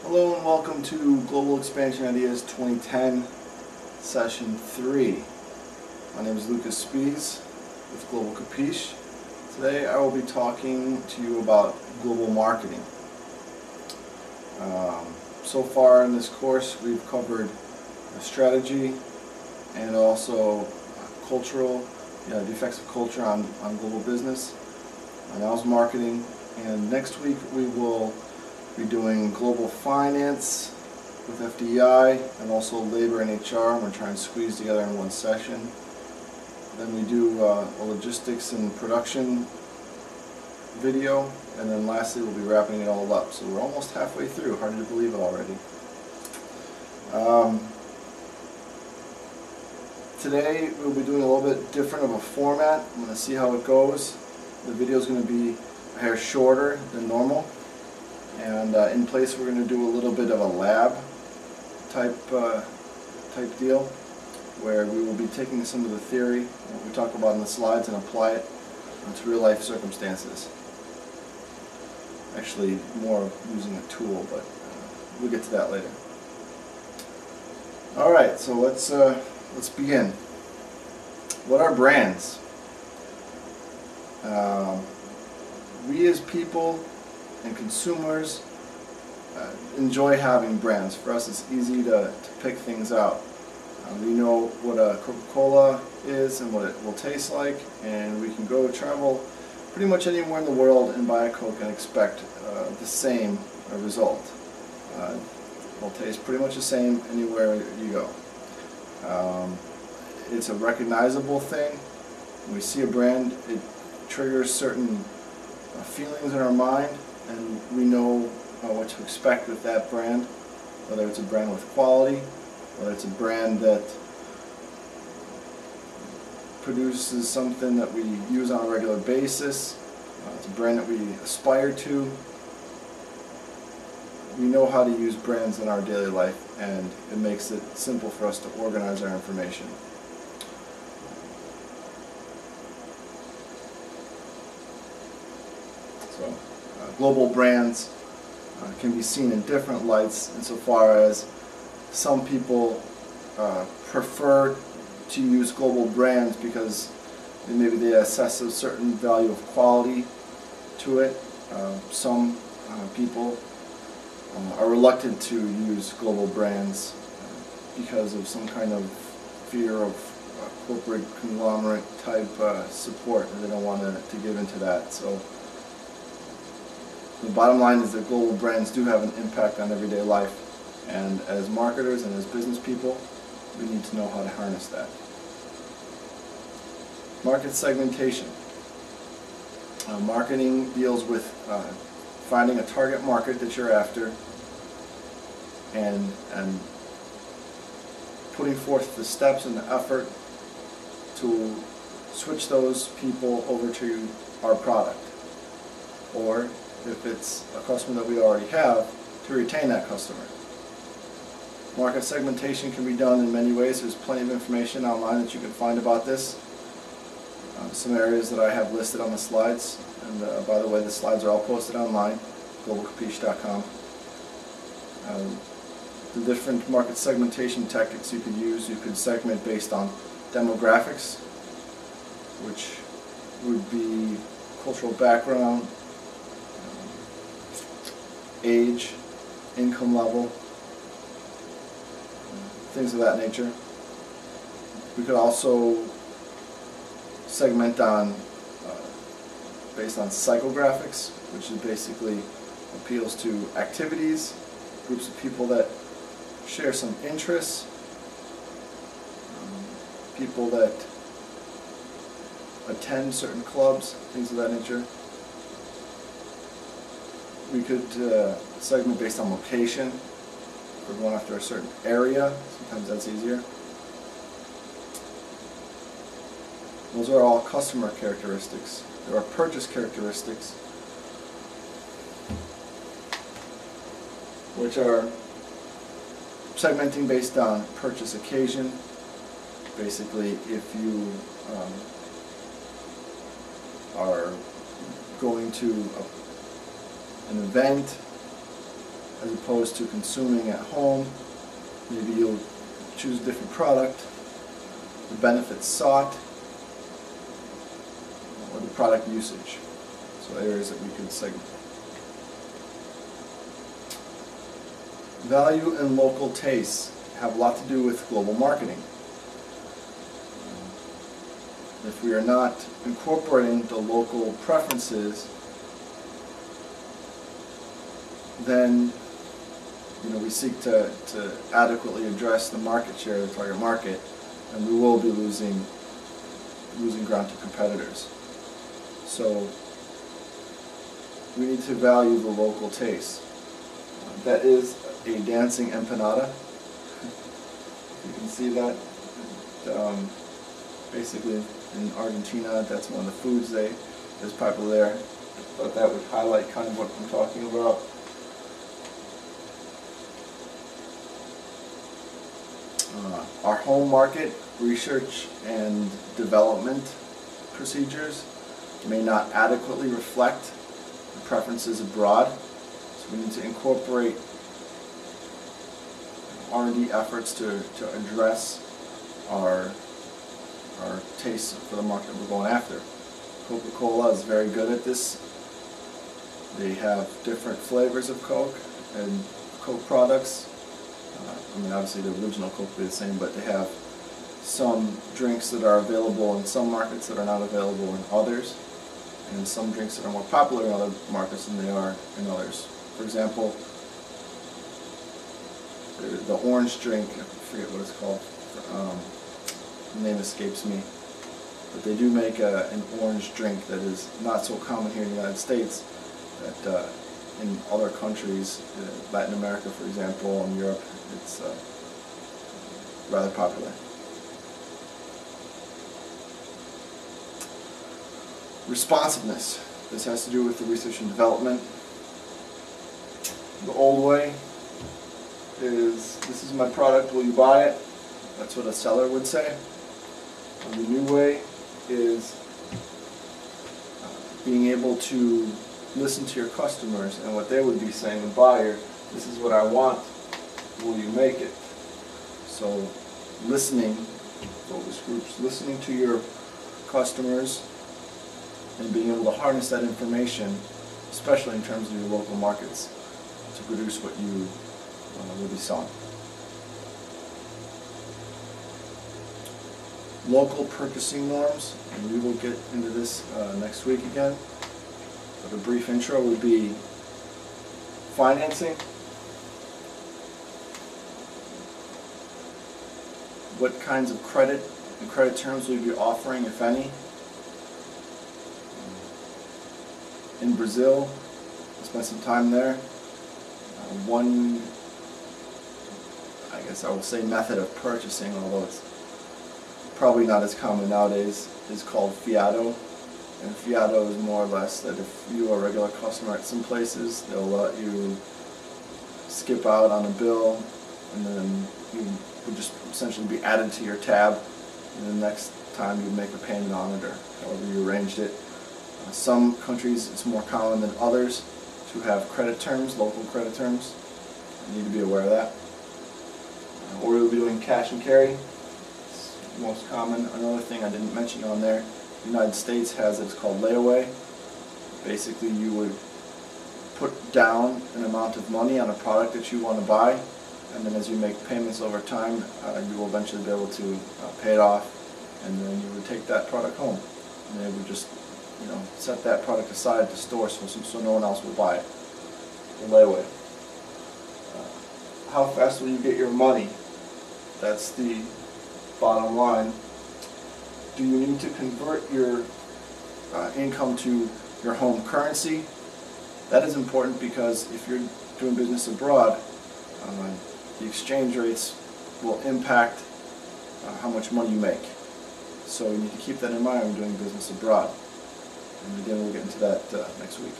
Hello and welcome to Global Expansion Ideas 2010, Session 3. My name is Lucas Spies with Global Capiche. Today I will be talking to you about global marketing. So far in this course we've covered strategy and also cultural, the effects of culture on global business. And that was marketing. And next week we will be doing global finance with FDEI and also labor and HR. We're trying to squeeze together in one session. Then we do a logistics and production video, and then lastly we'll be wrapping it all up. So we're almost halfway through. Hard to believe it already. Today we'll be doing a little bit different of a format. I'm going to see how it goes. The video is going to be a hair shorter than normal. And in place we're going to do a little bit of a lab type deal, where we will be taking some of the theory, what we talk about in the slides, and apply it to real life circumstances. Actually more using a tool, but we'll get to that later. Alright, so let's begin. What are brands? We as people and consumers enjoy having brands. For us it's easy to pick things out. We know what a Coca-Cola is and what it will taste like, and we can go travel pretty much anywhere in the world and buy a Coke and expect the same result. It will taste pretty much the same anywhere you go. It's a recognizable thing. When we see a brand, it triggers certain feelings in our mind, and we know what to expect with that brand, whether it's a brand with quality, whether it's a brand that produces something that we use on a regular basis, it's a brand that we aspire to. We know how to use brands in our daily life, and it makes it simple for us to organize our information. So, global brands can be seen in different lights, insofar as some people prefer to use global brands because maybe they assess a certain value of quality to it. Some people are reluctant to use global brands because of some kind of fear of corporate conglomerate type support, and they don't want to give into that. So the bottom line is that global brands do have an impact on everyday life, and as marketers and as business people, we need to know how to harness that. Market segmentation. Marketing deals with finding a target market that you're after and putting forth the steps and the effort to switch those people over to our product, or if it's a customer that we already have, to retain that customer. Market segmentation can be done in many ways. There's plenty of information online that you can find about this. Some areas that I have listed on the slides, and by the way, the slides are all posted online, globalcapiche.com. The different market segmentation tactics you could use: you could segment based on demographics, which would be cultural background, age, income level, things of that nature. We could also segment on based on psychographics, which is basically appeals to activities, groups of people that share some interests, people that attend certain clubs, things of that nature. We could segment based on location. If we're going after a certain area, sometimes that's easier. Those are all customer characteristics. There are purchase characteristics, which are segmenting based on purchase occasion. Basically, if you are going to an event as opposed to consuming at home. Maybe you'll choose a different product, the benefits sought, or the product usage. So areas that we could segment. Value and local tastes have a lot to do with global marketing. If we are not incorporating the local preferences, then we seek to adequately address the market share of the target market, and we will be losing ground to competitors. So we need to value the local taste. That is a dancing empanada. You can see that. Basically in Argentina, that's one of the foods that's popular there. But that would highlight kind of what I'm talking about. Our home market research and development procedures may not adequately reflect the preferences abroad, so we need to incorporate R&D efforts to address our tastes for the market we're going after. Coca-Cola is very good at this. They have different flavors of Coke and Coke products. I mean, obviously the original Coke will be the same, but they have some drinks that are available in some markets that are not available in others, and some drinks that are more popular in other markets than they are in others. For example, the orange drink, I forget what it's called, the name escapes me, but they do make an orange drink that is not so common here in the United States, that in other countries, Latin America for example, and Europe, it's rather popular. Responsiveness. This has to do with the research and development. The old way is, this is my product, will you buy it? That's what a seller would say. And the new way is being able to listen to your customers and what they would be saying, the buyer, this is what I want, will you make it? So listening, focus groups, listening to your customers and being able to harness that information, especially in terms of your local markets, to produce what you will be selling. Local purchasing norms, and we will get into this next week again. But a brief intro would be financing. What kinds of credit and credit terms will you be offering, if any? In Brazil, I spent some time there. One, I guess I will say, method of purchasing, although it's probably not as common nowadays, is called fiado. And fiado is more or less that if you are a regular customer at some places, they'll let you skip out on a bill, and then you would just essentially be added to your tab, and the next time you make a payment on it, or however you arranged it. Some countries it's more common than others to have credit terms, local credit terms. You need to be aware of that. Or you'll be doing cash and carry. It's most common. Another thing I didn't mention on there, the United States has it's called layaway. Basically you would put down an amount of money on a product that you want to buy, and then as you make payments over time, you will eventually be able to pay it off, and then you would take that product home. And they would just set that product aside to store so no one else will buy it. The layaway. How fast will you get your money? That's the bottom line. Do you need to convert your income to your home currency? That is important because if you're doing business abroad, the exchange rates will impact how much money you make. So you need to keep that in mind when you're doing business abroad. And again, we'll get into that next week.